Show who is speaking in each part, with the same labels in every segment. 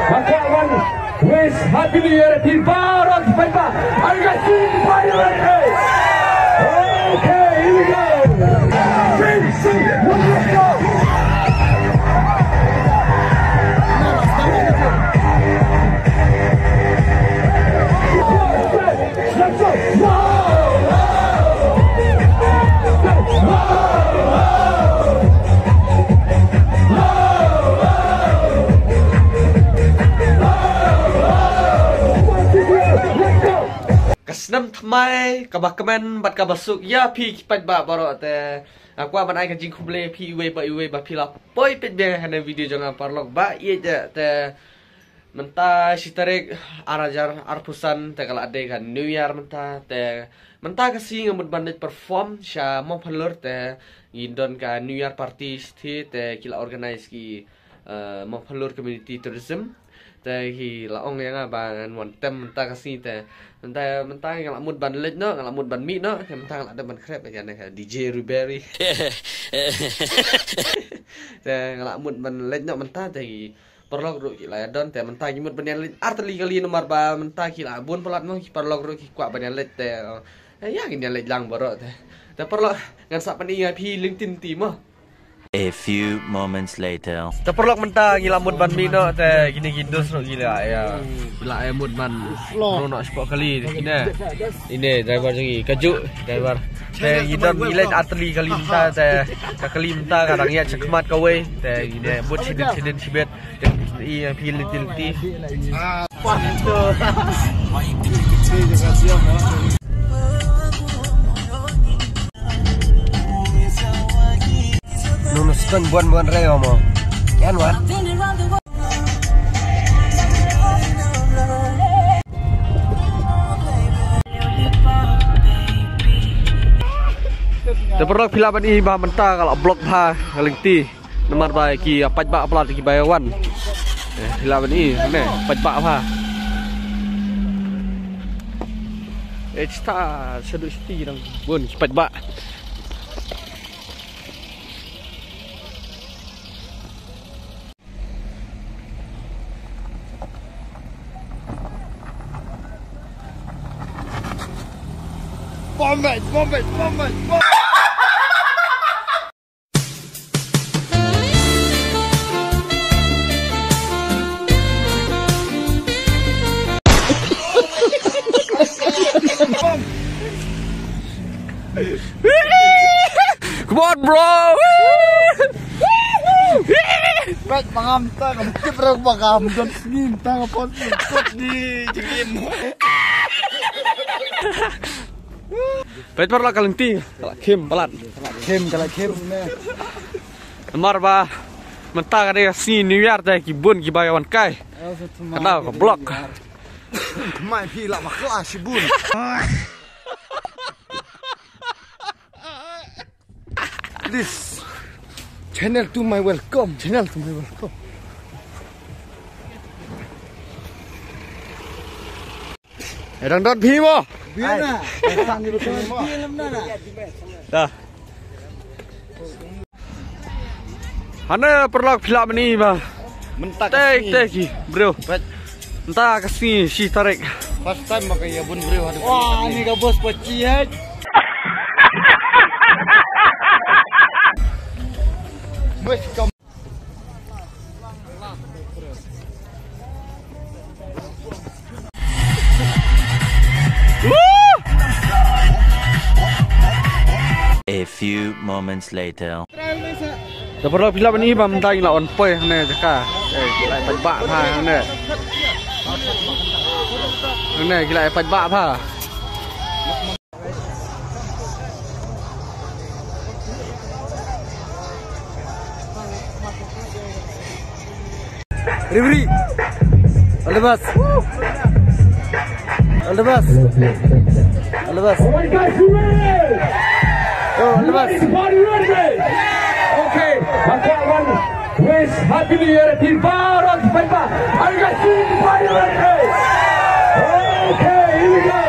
Speaker 1: Makawan wish Happy New Year di Barat Pemba. Are you guys ready? Okay, here we go. 3, 2, 1, let's go. Let's go.
Speaker 2: Kesenam thamai kabah kemen bat kabah suk ya pi kipat ba barok te aku aman ai kajing kumble pi iwe ba pila poi pet be hana video jangan parlok ba ye te menta sitarik arajar arpusan te kala ade kan new year menta kasi ngamut bandit perform sha mo phalur te indon ka new year party thi te kila organize ki mo phalur community tourism te hi la ong yang ba wan tem menta kasi te menta ngala mut ban lej no ngala mut ban mi no menta ngala ada ban krep ya DJ Ruberry te ngala mut ban lej no menta te perlok ru ki la don te menta nyimut ban lej arteli kali nomor ba menta ki la bun pelat mo ki perlok ru ki kwa ban lej te ya ki lej lang baro te perlok ngan sak pan pi LinkedIn ti mo.
Speaker 3: A few moments later.
Speaker 2: Terperlok mentah gila mut ban mino te gini gindos no gila ya. Gila ya mut ban rono sport kali ini driver lagi kaju driver. Te gidon gila atli kali mentah te kali mentah kadang ya cekmat kawe te gini mut sidin sibet i pilih-pilih. Nunuskan buan reo mo. Yan wat. Terperlok pila ban i ba mentah kalau blok ha lengti nomor ba ki apaj ba aplat ki bayawan. Pila ban i ne apaj ba ha. Esta sedu sti dang bun apaj ba. Bomb it! Come on, bro!
Speaker 4: Baik pangamta kamu pernah pagam dan minta ngapot ikut di jengin.
Speaker 2: Baik perlah kalenti, kalak kim pelat.
Speaker 4: Kalak kem ne.
Speaker 2: Amar ba mentah kada si New Year dah kibun kibayawan kai. Kenal ke blok.
Speaker 4: Mai pi la makla sibun. This channel to my welcome.
Speaker 2: Edang dot pi mo.
Speaker 4: Biar na.
Speaker 2: Dah. Hana perlak film ni ba.
Speaker 4: Mentak
Speaker 2: Teki, bro. Entah kasi si tarik.
Speaker 4: First time makai abun bro. Wah, ni ka bos paci hai. Bos kam.
Speaker 3: A few moments later.
Speaker 2: Dah perlu film ni ba mentang la on poi hane jaka. Lai paj ba pha hane. Hane gila paj ba pha. Ribri. All the best. All the best. All the best.
Speaker 1: Oh my guys, you ready?
Speaker 2: All the best.
Speaker 1: Everybody ready? Okay, Makawan wish Happy New Year di Barat Pemba. Are you guys ready? Okay, here we go.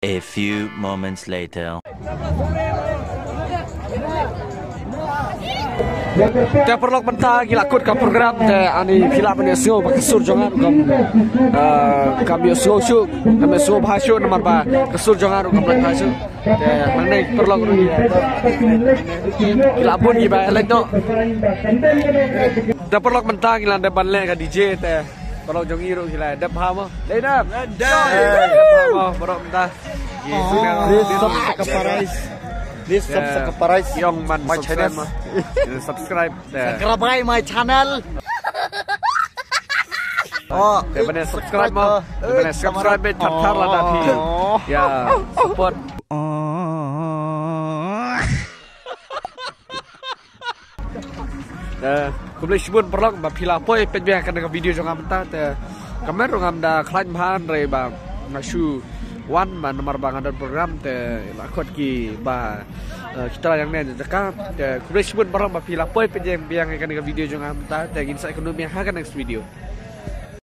Speaker 3: A few moments later.
Speaker 2: Te perlu mentah gila kut ka program te ani filap ni sio bakasur jangan kami sio sio kami sio bahasyo nomor ba kasur jangan kam bahasyo te manai perlu gila pun giba elek no te perlu mentah gila de banle ka DJ te perlu jongiru gila de paham le dap perlu mentah
Speaker 4: Please subscribe
Speaker 2: Young man my channel. Subscribe.
Speaker 4: Subscribe my channel. Oh,
Speaker 2: Daripada subscribe mo. Daripada subscribe thar lah dah thi. Ya, support. Kumlai sibun perlok ba phila poi pejbeh kan dengan video jong amta te kamer ngam da khlain bhan re ba nasu one man nomor bangan program te lakot ki ba kita yang ni dekat kumlai sibun perlok ba phila poi pejbeh kan dengan video jong amta te insa ekonomi ha kan next video